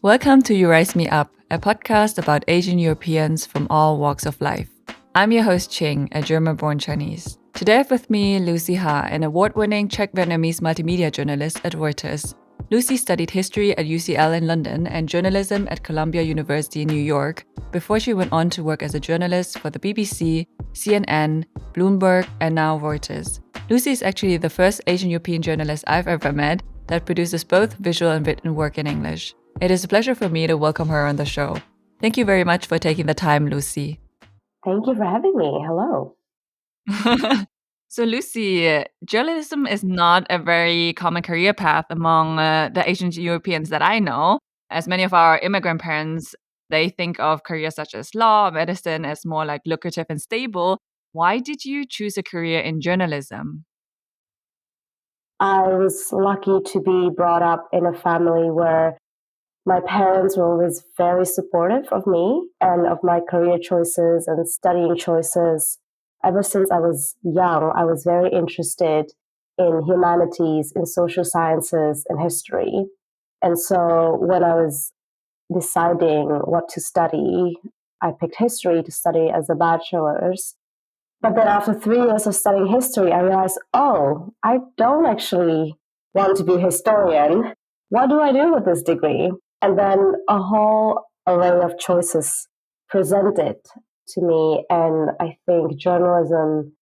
Welcome to You Rise Me Up, a podcast about Asian Europeans from all walks of life. I'm your host Ching, a German-born Chinese. Today I have with me Lucy Ha, an award-winning Czech-Vietnamese multimedia journalist at Reuters. Lucy studied history at UCL in London and journalism at Columbia University in New York before she went on to work as a journalist for the BBC, CNN, Bloomberg, and now Reuters. Lucy is actually the first Asian European journalist I've ever met that produces both visual and written work in English. It is a pleasure for me to welcome her on the show. Thank you very much for taking the time, Lucy. Thank you for having me. Hello. So, Lucy, journalism is not a very common career path among the Asian Europeans that I know. As many of our immigrant parents, they think of careers such as law, medicine as more like lucrative and stable. Why did you choose a career in journalism? I was lucky to be brought up in a family where my parents were always very supportive of me and of my career choices and studying choices. Ever since I was young, I was very interested in humanities, in social sciences, and history. And so when I was deciding what to study, I picked history to study as a bachelor's. But then after 3 years of studying history, I realized, I don't actually want to be a historian. What do I do with this degree? And then a whole array of choices presented to me. And I think journalism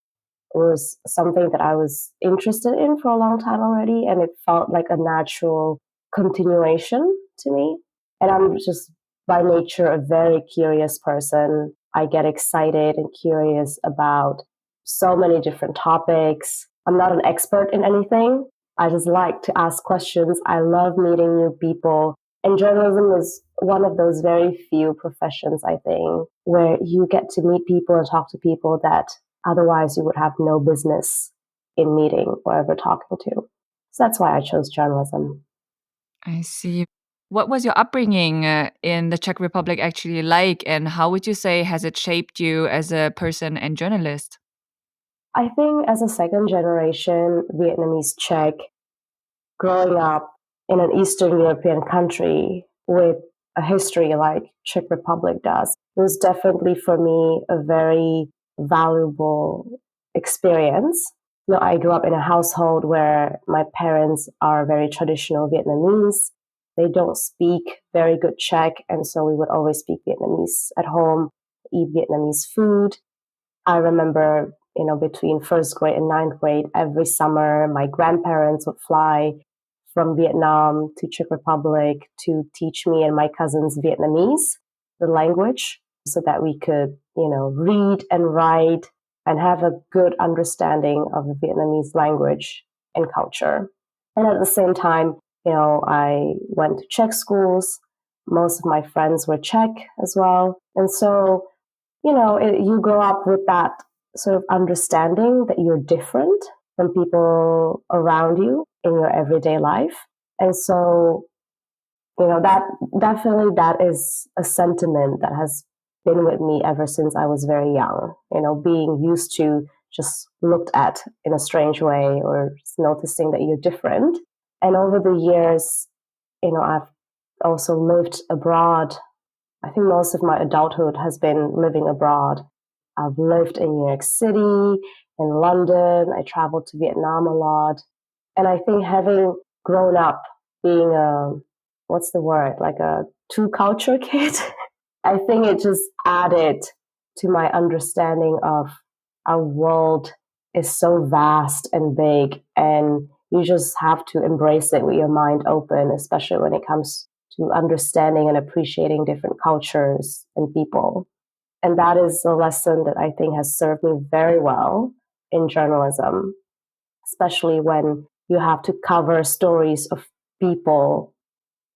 was something that I was interested in for a long time already. And it felt like a natural continuation to me. And I'm just by nature a very curious person. I get excited and curious about so many different topics. I'm not an expert in anything. I just like to ask questions. I love meeting new people. And journalism is one of those very few professions, I think, where you get to meet people and talk to people that otherwise you would have no business in meeting or ever talking to. So that's why I chose journalism. I see. What was your upbringing in the Czech Republic actually like, and how would you say has it shaped you as a person and journalist? I think as a second generation Vietnamese Czech, growing up in an Eastern European country with a history like Czech Republic does, it was definitely for me a very valuable experience. I grew up in a household where my parents are very traditional Vietnamese. They don't speak very good Czech, and so we would always speak Vietnamese at home, eat Vietnamese food. I remember, between first grade and ninth grade, every summer, my grandparents would fly from Vietnam to Czech Republic to teach me and my cousins Vietnamese, the language, so that we could, read and write and have a good understanding of the Vietnamese language and culture. And at the same time, I went to Czech schools. Most of my friends were Czech as well. And so, you grow up with that sort of understanding that you're different from people around you in your everyday life. And so, that is a sentiment that has been with me ever since I was very young, being used to just looked at in a strange way or noticing that you're different. And over the years, I've also lived abroad. I think most of my adulthood has been living abroad. I've lived in New York City, in London. I traveled to Vietnam a lot. And I think having grown up being like a two culture kid, I think it just added to my understanding of our world is so vast and big, and you just have to embrace it with your mind open, especially when it comes to understanding and appreciating different cultures and people. And that is a lesson that I think has served me very well in journalism, especially when you have to cover stories of people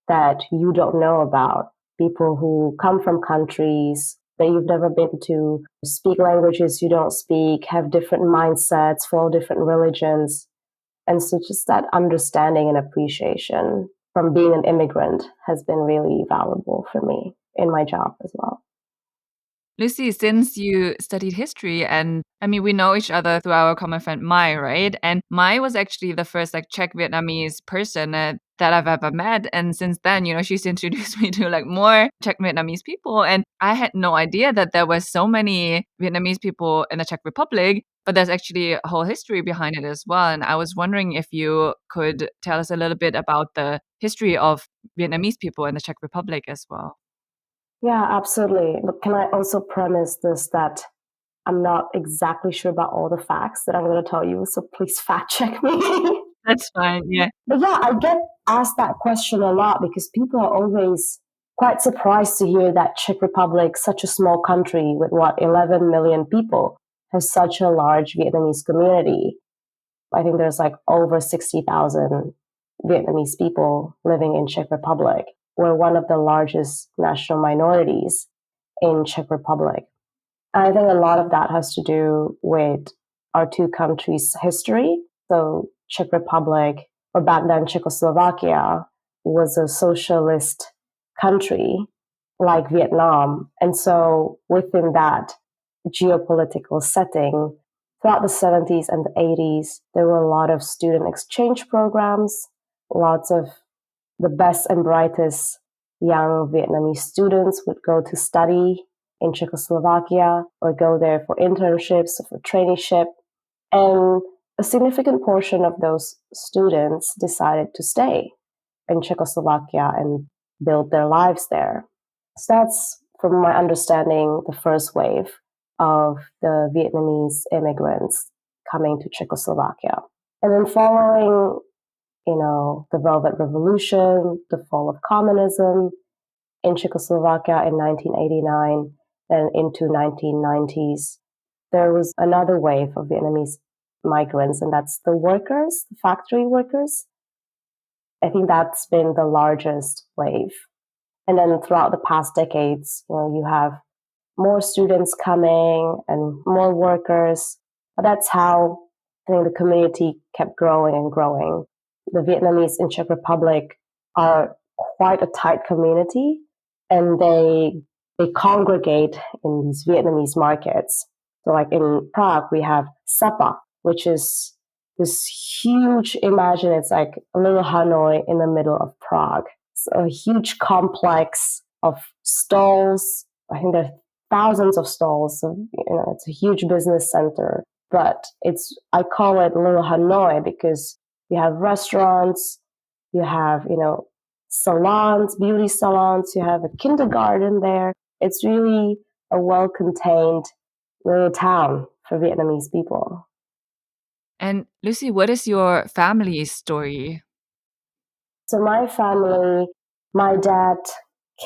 that you don't know about, people who come from countries that you've never been to, speak languages you don't speak, have different mindsets, follow different religions. And so just that understanding and appreciation from being an immigrant has been really valuable for me in my job as well. Lucy, since you studied history, and we know each other through our common friend Mai, right? And Mai was actually the first Czech-Vietnamese person that I've ever met. And since then, she's introduced me to like more Czech Vietnamese people. And I had no idea that there were so many Vietnamese people in the Czech Republic, but there's actually a whole history behind it as well. And I was wondering if you could tell us a little bit about the history of Vietnamese people in the Czech Republic as well. Yeah, absolutely. But can I also premise this that I'm not exactly sure about all the facts that I'm going to tell you, so please fact check me. That's fine. Yeah. But yeah, I get asked that question a lot because people are always quite surprised to hear that Czech Republic, such a small country with 11 million people, has such a large Vietnamese community. I think there's like over 60,000 Vietnamese people living in Czech Republic. We're one of the largest national minorities in Czech Republic. I think a lot of that has to do with our two countries' history. So Czech Republic, or back then Czechoslovakia, was a socialist country like Vietnam. And so within that geopolitical setting, throughout the 70s and the 80s, there were a lot of student exchange programs. Lots of the best and brightest young Vietnamese students would go to study in Czechoslovakia or go there for internships or for traineeship. And a significant portion of those students decided to stay in Czechoslovakia and build their lives there. So that's, from my understanding, the first wave of the Vietnamese immigrants coming to Czechoslovakia. And then following, the Velvet Revolution, the fall of communism in Czechoslovakia in 1989 and into 1990s, there was another wave of Vietnamese migrants, and that's the workers, the factory workers. I think that's been the largest wave. And then throughout the past decades, you have more students coming and more workers. But that's how I think the community kept growing and growing. The Vietnamese in Czech Republic are quite a tight community, and they congregate in these Vietnamese markets. So like in Prague, we have Sapa, which is this huge, imagine it's like a little Hanoi in the middle of Prague. It's a huge complex of stalls. I think there are thousands of stalls. So, it's a huge business center. But I call it Little Hanoi because you have restaurants, you have, salons, beauty salons, you have a kindergarten there. It's really a well-contained little town for Vietnamese people. And Lucy, what is your family's story? So my family, my dad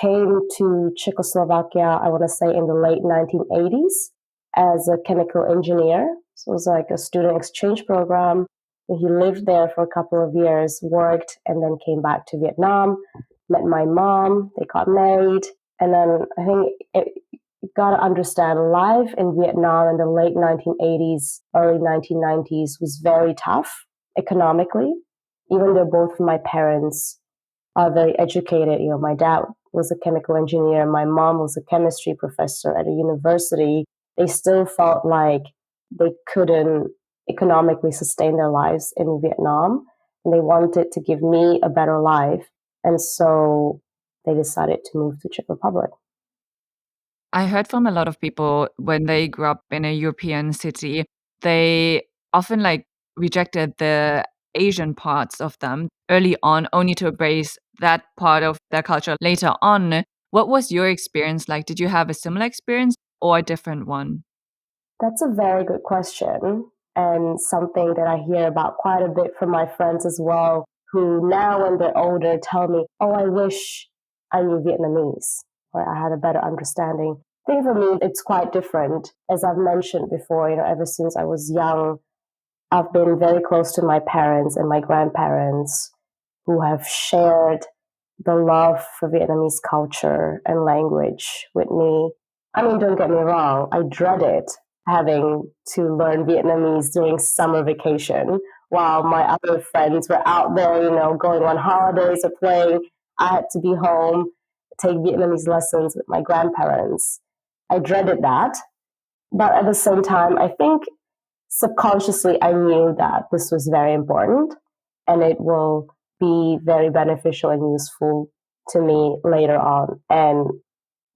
came to Czechoslovakia, I want to say in the late 1980s as a chemical engineer. So it was like a student exchange program. He lived there for a couple of years, worked, and then came back to Vietnam, met my mom, they got married. And then I think you got to understand, life in Vietnam in the late 1980s, early 1990s was very tough economically. Even though both of my parents are very educated, my dad was a chemical engineer, my mom was a chemistry professor at a university, they still felt like they couldn't economically sustain their lives in Vietnam, and they wanted to give me a better life. And so they decided to move to Czech Republic. I heard from a lot of people when they grew up in a European city, they often rejected the Asian parts of them early on, only to embrace that part of their culture later on. What was your experience like? Did you have a similar experience or a different one? That's a very good question, and something that I hear about quite a bit from my friends as well, who now when they're older tell me, oh, I wish I knew Vietnamese, or I had a better understanding. I think for me, it's quite different. As I've mentioned before, ever since I was young, I've been very close to my parents and my grandparents who have shared the love for Vietnamese culture and language with me. I mean, don't get me wrong, I dreaded having to learn Vietnamese during summer vacation while my other friends were out there, going on holidays or playing. I had to be home, take Vietnamese lessons with my grandparents. I dreaded that. But at the same time, I think subconsciously I knew that this was very important and it will be very beneficial and useful to me later on. And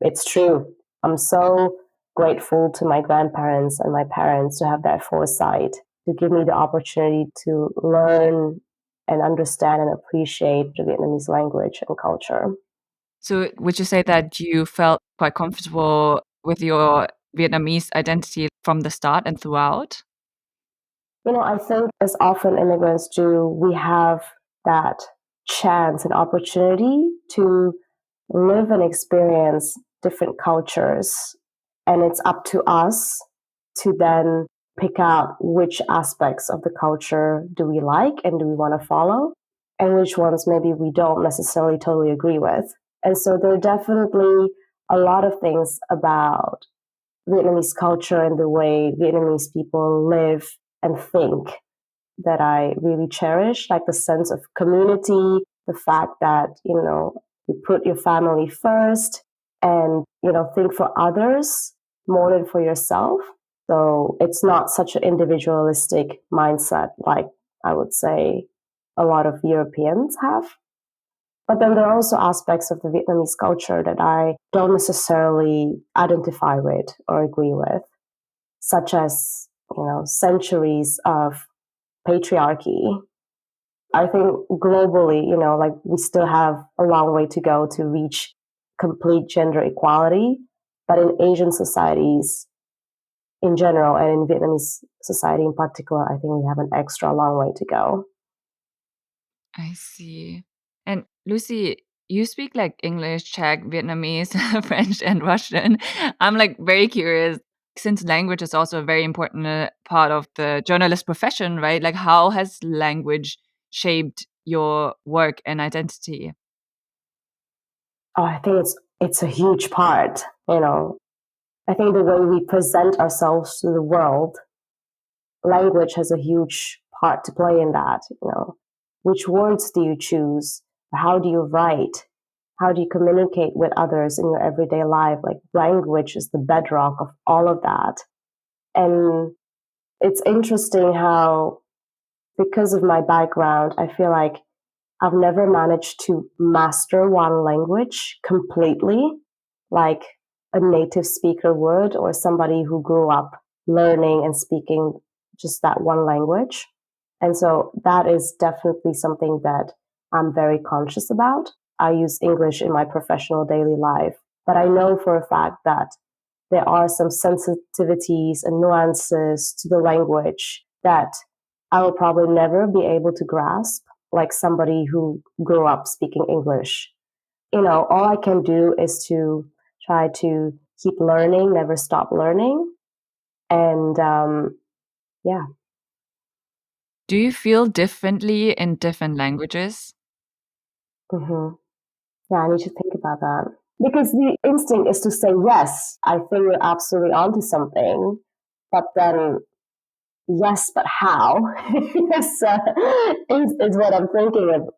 it's true. I'm so grateful to my grandparents and my parents to have that foresight to give me the opportunity to learn and understand and appreciate the Vietnamese language and culture. So would you say that you felt quite comfortable with your Vietnamese identity from the start and throughout? I think as often immigrants do, we have that chance and opportunity to live and experience different cultures. And it's up to us to then pick out which aspects of the culture do we like and do we want to follow, and which ones maybe we don't necessarily totally agree with. And so there are definitely a lot of things about Vietnamese culture and the way Vietnamese people live and think that I really cherish, like the sense of community, the fact that, you put your family first and, think for others more than for yourself. So it's not such an individualistic mindset like I would say a lot of Europeans have. But then there are also aspects of the Vietnamese culture that I don't necessarily identify with or agree with, such as, centuries of patriarchy. I think globally, like we still have a long way to go to reach complete gender equality. But in Asian societies in general and in Vietnamese society in particular, I think we have an extra long way to go. I see. And Lucy, you speak like English, Czech, Vietnamese, French, and Russian. I'm like very curious, since language is also a very important part of the journalist profession, right? Like, how has language shaped your work and identity? Oh, I think it's a huge part, I think the way we present ourselves to the world, language has a huge part to play in that, Which words do you choose? How do you write? How do you communicate with others in your everyday life? Like language is the bedrock of all of that. And it's interesting how, because of my background, I feel like I've never managed to master one language completely, like a native speaker would, or somebody who grew up learning and speaking just that one language. And so that is definitely something that I'm very conscious about. I use English in my professional daily life, but I know for a fact that there are some sensitivities and nuances to the language that I will probably never be able to grasp, like somebody who grew up speaking English. All I can do is to try to keep learning, never stop learning. And yeah. Do you feel differently in different languages? hmm Yeah, I need to think about that. Because the instinct is to say, yes, I think you're absolutely onto something. But then, yes, but how? is what I'm thinking of.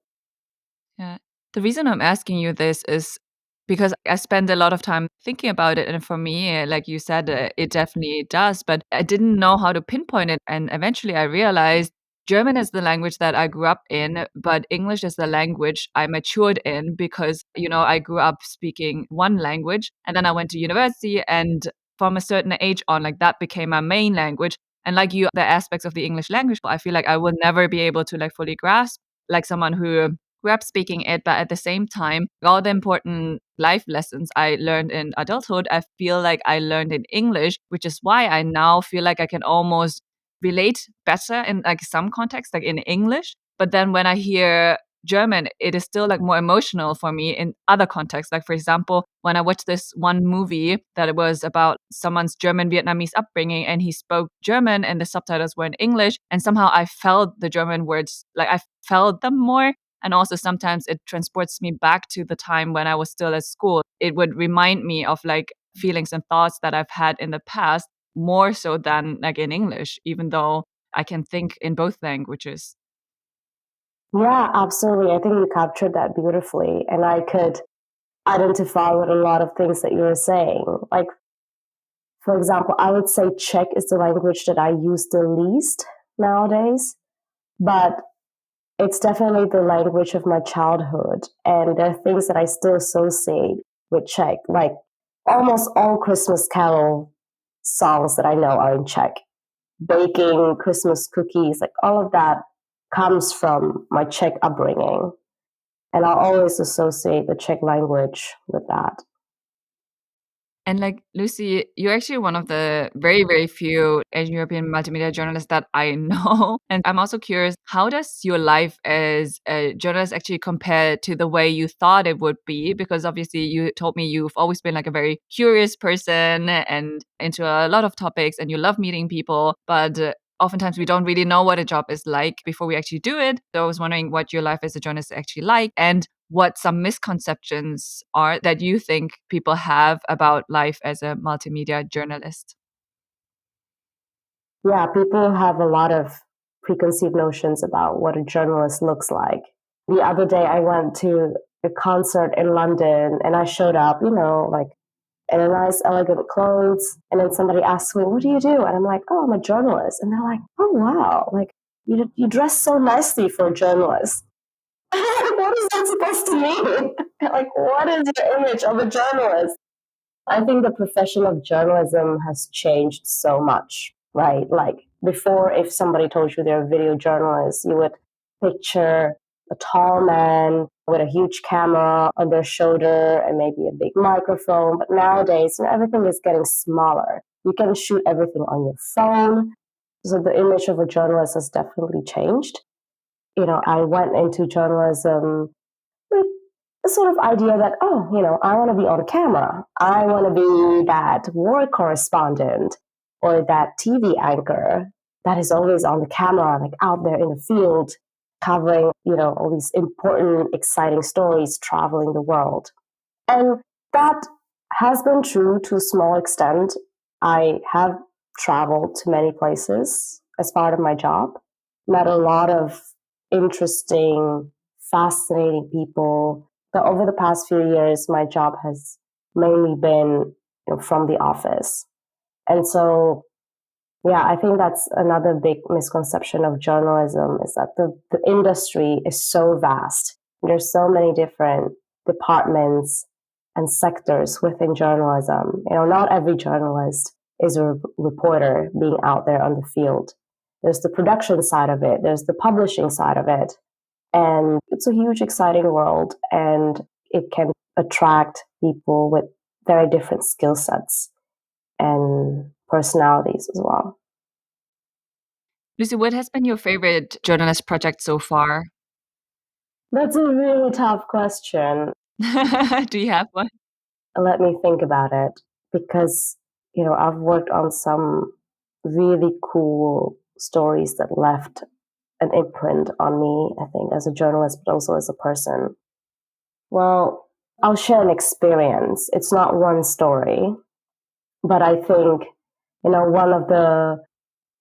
Yeah. The reason I'm asking you this is because I spend a lot of time thinking about it. And for me, like you said, it definitely does. But I didn't know how to pinpoint it. And eventually I realized German is the language that I grew up in, but English is the language I matured in because, I grew up speaking one language and then I went to university. And from a certain age on, like that became my main language. And like you, the aspects of the English language, I feel like I will never be able to like fully grasp, like someone who grew up speaking it, but at the same time, all the important life lessons I learned in adulthood, I feel like I learned in English, which is why I now feel like I can almost relate better in like some context, like in English. But then when I hear German, it is still like more emotional for me in other contexts. Like, for example, when I watched this one movie that it was about someone's German Vietnamese upbringing and he spoke German and the subtitles were in English. And somehow I felt the German words, like I felt them more. And also sometimes it transports me back to the time when I was still at school. It would remind me of like feelings and thoughts that I've had in the past more so than like in English, even though I can think in both languages. Yeah, absolutely. I think you captured that beautifully. And I could identify with a lot of things that you were saying. Like, for example, I would say Czech is the language that I use the least nowadays. But It's definitely the language of my childhood. And there are things that I still associate with Czech, like almost all Christmas carol songs that I know are in Czech. Baking Christmas cookies, like all of that comes from my Czech upbringing. And I'll always associate the Czech language with that. And like Lucy, you're actually one of the very, very few Asian European multimedia journalists that I know. And I'm also curious, how does your life as a journalist actually compare to the way you thought it would be? Because obviously you told me you've always been like a very curious person and into a lot of topics and you love meeting people, but oftentimes we don't really know what a job is like before we actually do it. So I was wondering what your life as a journalist is actually like and what some misconceptions are that you think people have about life as a multimedia journalist. Yeah, people have a lot of preconceived notions about what a journalist looks like. The other day, I went to a concert in London and I showed up, like in a nice, elegant clothes. And then somebody asked me, "What do you do?" And I'm like, "Oh, I'm a journalist." And they're like, "Oh, wow. Like, you dress so nicely for a journalist." What is that supposed to mean? Like, what is your image of a journalist? I think the profession of journalism has changed so much, right? Like before, if somebody told you they're a video journalist, you would picture a tall man with a huge camera on their shoulder and maybe a big microphone. But nowadays, everything is getting smaller. You can shoot everything on your phone. So the image of a journalist has definitely changed. I went into journalism with a sort of idea that, I want to be on camera. I want to be that war correspondent or that TV anchor that is always on the camera, like out there in the field, covering, all these important, exciting stories traveling the world. And that has been true to a small extent. I have traveled to many places as part of my job, met a lot of interesting, fascinating people. But over the past few years, my job has mainly been from the office. And so, yeah, I think that's another big misconception of journalism is that the industry is so vast. There's so many different departments and sectors within journalism. Not every journalist is a reporter being out there on the field. There's the production side of it. There's the publishing side of it. And it's a huge, exciting world. And it can attract people with very different skill sets and personalities as well. Lucy, what has been your favorite journalist project so far? That's a really tough question. Do you have one? Let me think about it because, I've worked on some really cool stories that left an imprint on me, I think, as a journalist, but also as a person. Well, I'll share an experience. It's not one story, but I think, one of the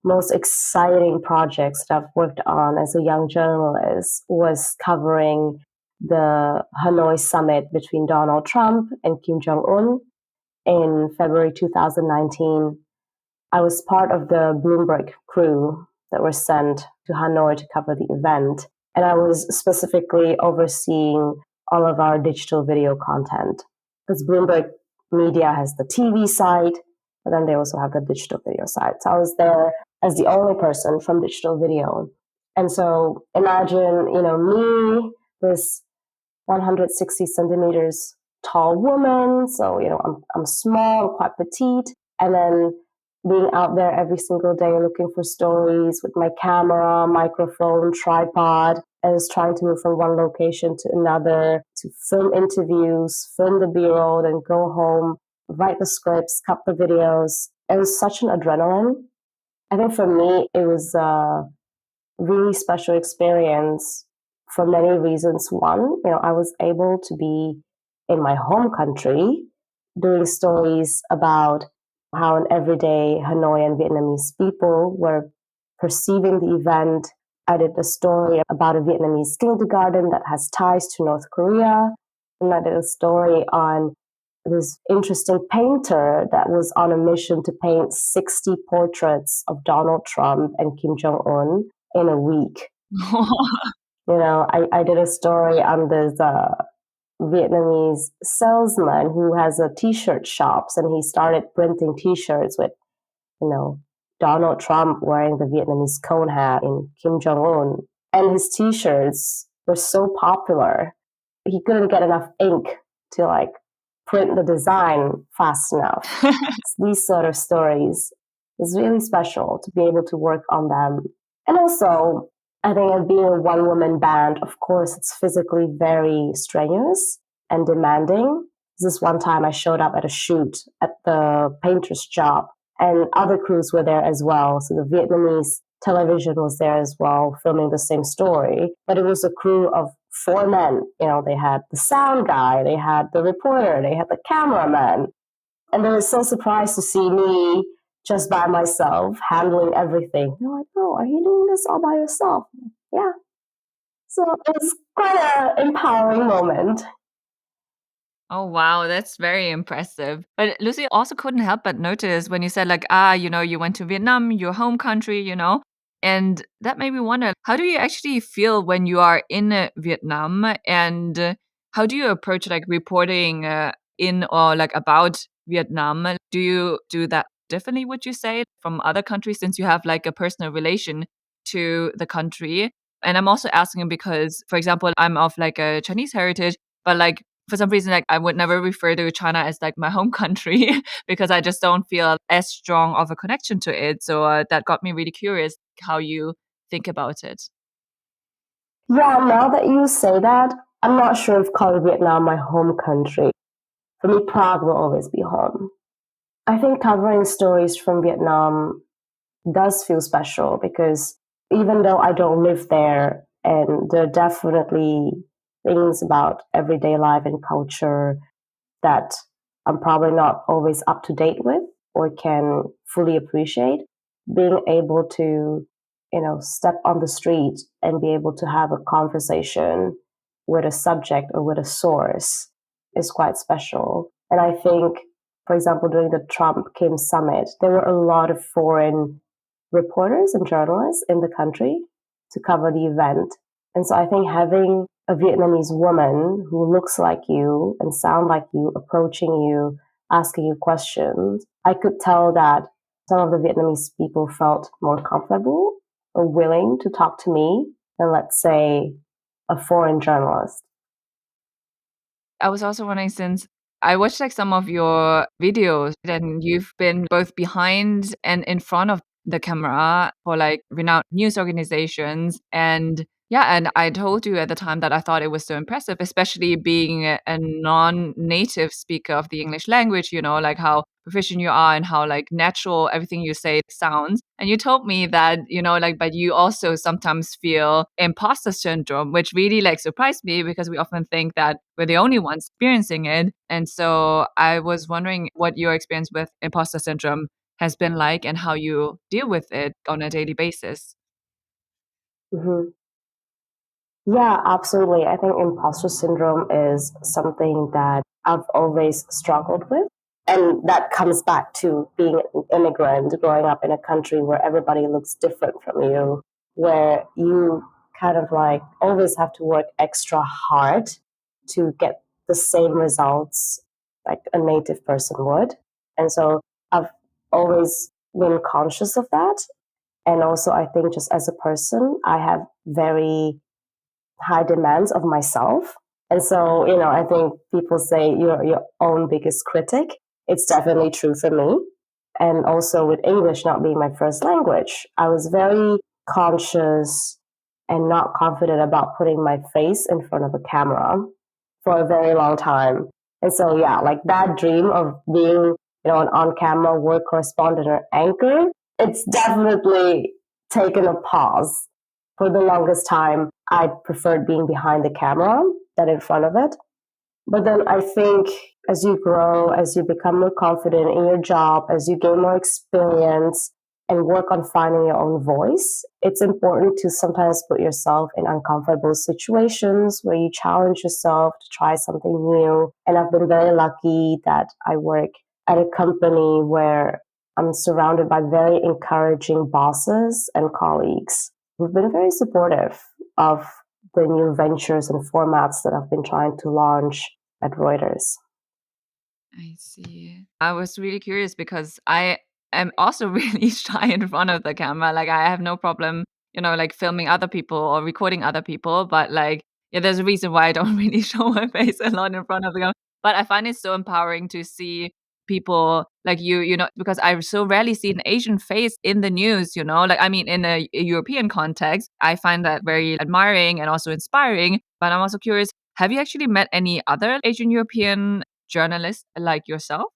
most exciting projects that I've worked on as a young journalist was covering the Hanoi summit between Donald Trump and Kim Jong-un in February 2019. I was part of the Bloomberg crew that were sent to Hanoi to cover the event. And I was specifically overseeing all of our digital video content. Because Bloomberg Media has the TV side, but then they also have the digital video side. So I was there as the only person from digital video. And so imagine, me, this 160 centimeters tall woman. So, I'm small, quite petite. And then being out there every single day looking for stories with my camera, microphone, tripod, and just trying to move from one location to another to film interviews, film the B-roll, then go home, write the scripts, cut the videos. It was such an adrenaline. I think for me, it was a really special experience for many reasons. One, I was able to be in my home country doing stories about how an everyday Hanoi and Vietnamese people were perceiving the event. I did a story about a Vietnamese kindergarten that has ties to North Korea. And I did a story on this interesting painter that was on a mission to paint 60 portraits of Donald Trump and Kim Jong-un in a week. I did a story on this Vietnamese salesman who has a t-shirt shops, and he started printing t-shirts with, Donald Trump wearing the Vietnamese cone hat in Kim Jong-un. And his t-shirts were so popular, he couldn't get enough ink to print the design fast enough. These sort of stories is really special to be able to work on them. And also, I think as being a one-woman band, of course, it's physically very strenuous and demanding. This one time I showed up at a shoot at the painter's job, and other crews were there as well. So the Vietnamese television was there as well, filming the same story. But it was a crew of 4 men. They had the sound guy, they had the reporter, they had the cameraman. And they were so surprised to see me just by myself, handling everything. They're like, "Oh, are you doing this all by yourself?" Yeah. So it was quite an empowering moment. Oh, wow, that's very impressive. But Lucy also couldn't help but notice when you said you went to Vietnam, your home country, and that made me wonder, how do you actually feel when you are in Vietnam, and how do you approach reporting in or about Vietnam? Do you do that differently, would you say, from other countries, since you have a personal relation to the country? And I'm also asking because, for example, I'm of a Chinese heritage, but for some reason, I would never refer to China as my home country because I just don't feel as strong of a connection to it. So that got me really curious how you think about it. Yeah, now that you say that, I'm not sure if calling Vietnam my home country. For me, Prague will always be home. I think covering stories from Vietnam does feel special because even though I don't live there, and there are definitely things about everyday life and culture that I'm probably not always up to date with or can fully appreciate, being able to, step on the street and be able to have a conversation with a subject or with a source is quite special. And I think, for example, during the Trump-Kim summit, there were a lot of foreign reporters and journalists in the country to cover the event. And so I think having a Vietnamese woman who looks like you and sound like you, approaching you, asking you questions, I could tell that some of the Vietnamese people felt more comfortable or willing to talk to me than, let's say, a foreign journalist. I was also wondering, since I watched some of your videos, and you've been both behind and in front of the camera for renowned news organizations. And yeah, and I told you at the time that I thought it was so impressive, especially being a non-native speaker of the English language, how proficient you are and how natural everything you say sounds. And you told me that, but you also sometimes feel imposter syndrome, which really surprised me because we often think that we're the only ones experiencing it. And so I was wondering what your experience with imposter syndrome has been like and how you deal with it on a daily basis. Mm-hmm. Yeah, absolutely. I think imposter syndrome is something that I've always struggled with. And that comes back to being an immigrant, growing up in a country where everybody looks different from you, where you kind of always have to work extra hard to get the same results like a native person would. And so I've always been conscious of that. And also, I think just as a person, I have very high demands of myself. And so, I think people say you're your own biggest critic. It's definitely true for me. And also with English not being my first language, I was very conscious and not confident about putting my face in front of a camera for a very long time. And so, yeah, that dream of being, an on-camera work correspondent or anchor, it's definitely taken a pause. For the longest time, I preferred being behind the camera than in front of it. But then I think as you grow, as you become more confident in your job, as you gain more experience and work on finding your own voice, it's important to sometimes put yourself in uncomfortable situations where you challenge yourself to try something new. And I've been very lucky that I work at a company where I'm surrounded by very encouraging bosses and colleagues who've been very supportive of the new ventures and formats that I've been trying to launch at Reuters. I see. I was really curious because I am also really shy in front of the camera. Like I have no problem, like filming other people or recording other people. But like, yeah, there's a reason why I don't really show my face a lot in front of the camera. But I find it so empowering to see people like you, because I so rarely see an Asian face in the news, like, I mean, in a European context, I find that very admiring and also inspiring. But I'm also curious, have you actually met any other Asian European journalists like yourself?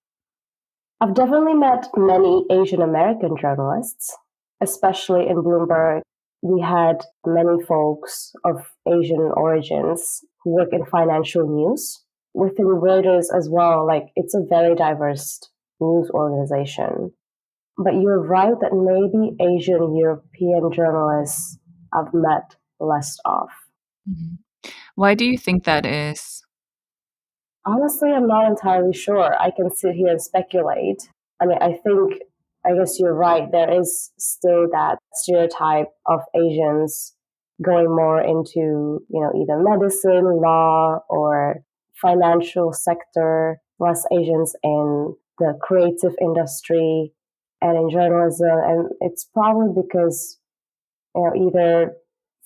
I've definitely met many Asian American journalists, especially in Bloomberg. We had many folks of Asian origins who work in financial news. Within Reuters as well, like it's a very diverse news organization. But you're right that maybe Asian European journalists I've met less of. Mhm. Why do you think that is? Honestly, I'm not entirely sure. I can sit here and speculate. I mean, I guess you're right. There is still that stereotype of Asians going more into, either medicine, law, or financial sector, less Asians in the creative industry and in journalism. And it's probably because, either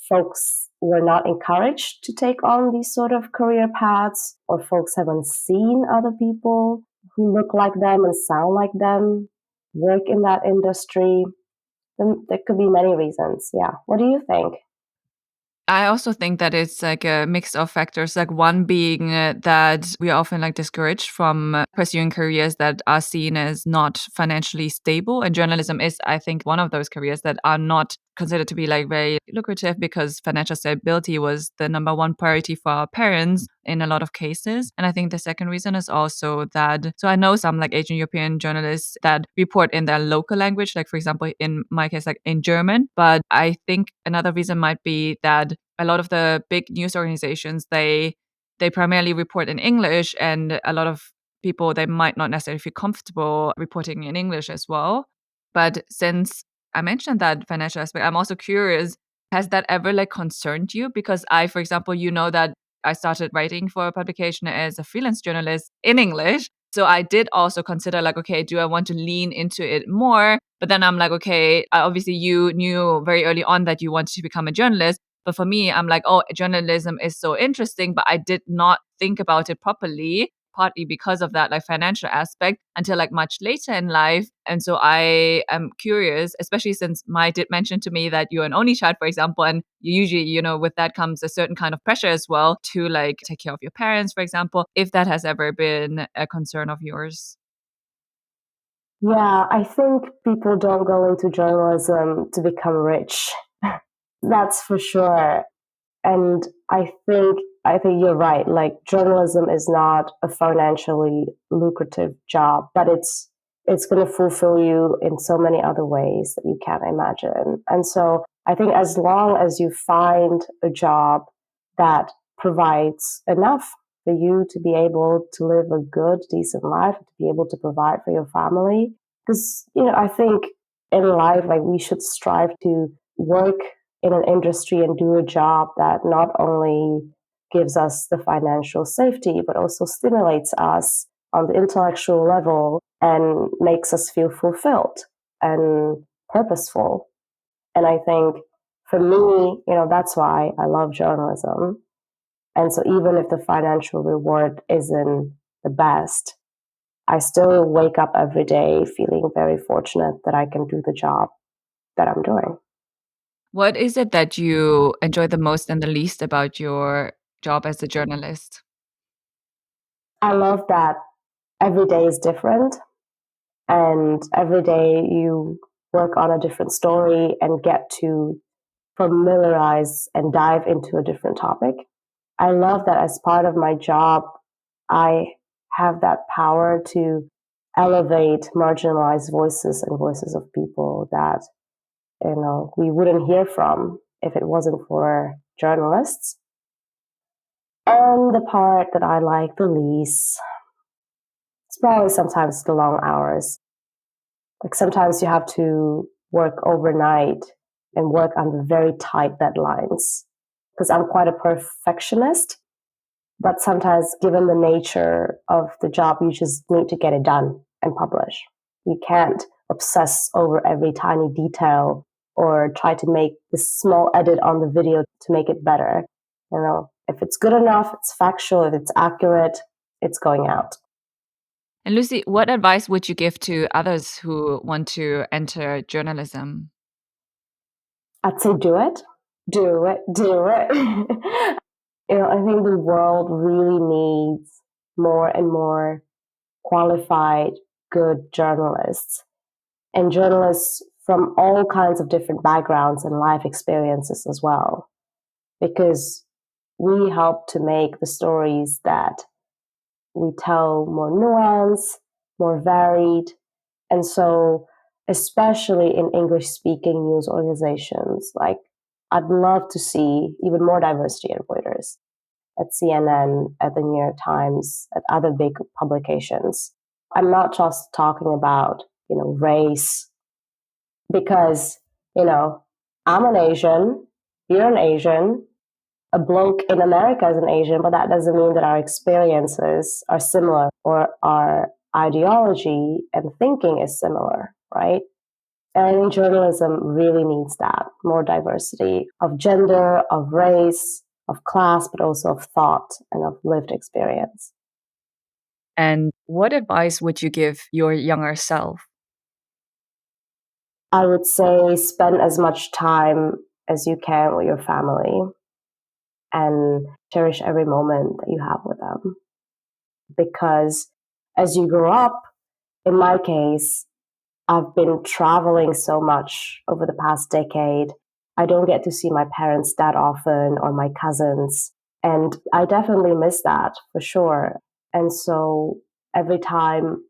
folks were not encouraged to take on these sort of career paths, or folks haven't seen other people who look like them and sound like them work in that industry. Then there could be many reasons. Yeah. What do you think? I also think that it's like a mix of factors, like one being that we are often like discouraged from pursuing careers that are seen as not financially stable. And journalism is, I think, one of those careers that are not considered to be like very lucrative because financial stability was the number one priority for our parents in a lot of cases. And I think the second reason is also that, so I know some like Asian European journalists that report in their local language, like for example, in my case, like in German. But I think another reason might be that a lot of the big news organizations, they primarily report in English, and a lot of people, they might not necessarily feel comfortable reporting in English as well. But since I mentioned that financial aspect, I'm also curious, has that ever like concerned you? Because I, for example, that I started writing for a publication as a freelance journalist in English. So I did also consider like, okay, do I want to lean into it more? But then I'm like, okay, obviously you knew very early on that you wanted to become a journalist. But for me, I'm like, oh, journalism is so interesting, but I did not think about it properly, partly because of that like financial aspect until like much later in life. And so I am curious, especially since Mai did mention to me that you're an only child, for example, and you usually, with that comes a certain kind of pressure as well to like take care of your parents, for example, if that has ever been a concern of yours. Yeah, I think people don't go into journalism to become rich. That's for sure. And I think you're right. Like journalism is not a financially lucrative job, but it's going to fulfill you in so many other ways that you can't imagine. And so I think as long as you find a job that provides enough for you to be able to live a good, decent life, to be able to provide for your family, because I think in life, like we should strive to work in an industry and do a job that not only gives us the financial safety, but also stimulates us on the intellectual level and makes us feel fulfilled and purposeful. And I think for me, that's why I love journalism. And so even if the financial reward isn't the best, I still wake up every day feeling very fortunate that I can do the job that I'm doing. What is it that you enjoy the most and the least about your job as a journalist? I love that every day is different, and every day you work on a different story and get to familiarize and dive into a different topic. I love that as part of my job, I have that power to elevate marginalized voices and voices of people that we wouldn't hear from if it wasn't for journalists. And the part that I like the least, it's probably sometimes the long hours. Like sometimes you have to work overnight and work under very tight deadlines. because I'm quite a perfectionist. But sometimes, given the nature of the job, you just need to get it done and publish. You can't obsess over every tiny detail or try to make this small edit on the video to make it better. If it's good enough, it's factual, if it's accurate, it's going out. And Lucy, what advice would you give to others who want to enter journalism? I'd say do it. Do it. Do it. I think the world really needs more and more qualified, good journalists. And journalists from all kinds of different backgrounds and life experiences as well. Because we help to make the stories that we tell more nuanced, more varied. And so, especially in English-speaking news organizations, like I'd love to see even more diversity at Reuters, at CNN, at the New York Times, at other big publications. I'm not just talking about, race, because, I'm an Asian, you're an Asian, a bloke in America is an Asian, but that doesn't mean that our experiences are similar or our ideology and thinking is similar, right? And I think journalism really needs that, more diversity of gender, of race, of class, but also of thought and of lived experience. And what advice would you give your younger self? I would say spend as much time as you can with your family and cherish every moment that you have with them. Because as you grow up, in my case, I've been traveling so much over the past decade. I don't get to see my parents that often or my cousins. And I definitely miss that for sure. And so every time,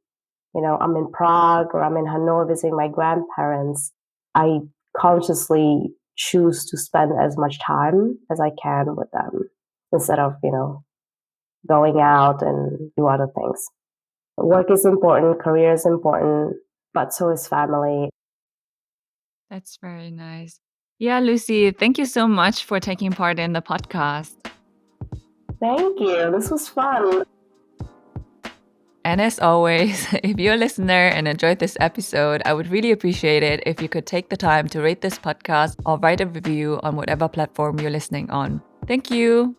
I'm in Prague or I'm in Hanoi visiting my grandparents, I consciously choose to spend as much time as I can with them instead of, going out and do other things. Work is important, career is important, but so is family. That's very nice. Yeah, Lucy, thank you so much for taking part in the podcast. Thank you. This was fun. And as always, if you're a listener and enjoyed this episode, I would really appreciate it if you could take the time to rate this podcast or write a review on whatever platform you're listening on. Thank you.